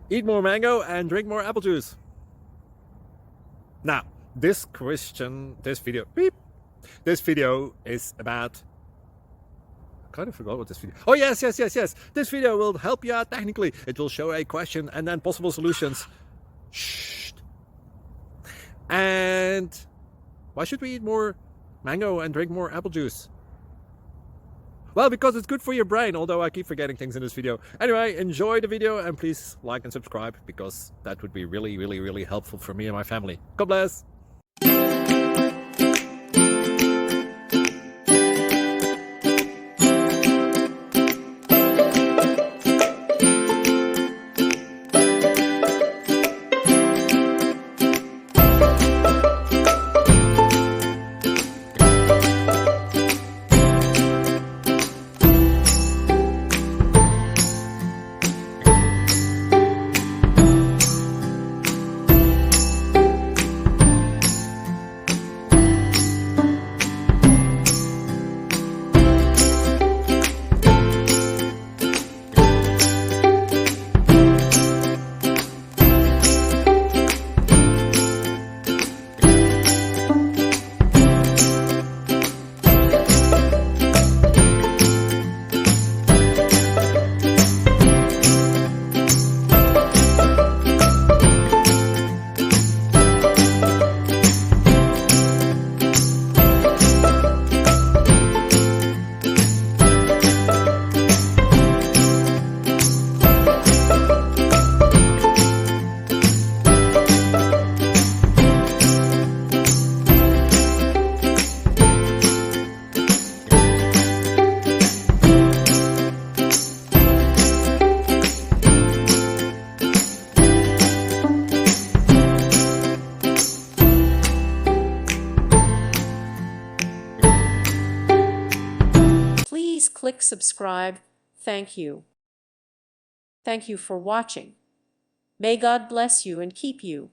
Eat more mango and drink more apple juice. Now, this video is about, I kind of forgot what this video. Oh, yes. This video will help you out technically. It will show a question and then possible solutions. Shh. And why should we eat more mango and drink more apple juice? Well, because it's good for your brain, although I keep forgetting things in this video. Anyway, enjoy the video and please like and subscribe, because that would be really helpful for me and my family. God bless! Please click subscribe. Thank you. Thank you for watching. May God bless you and keep you.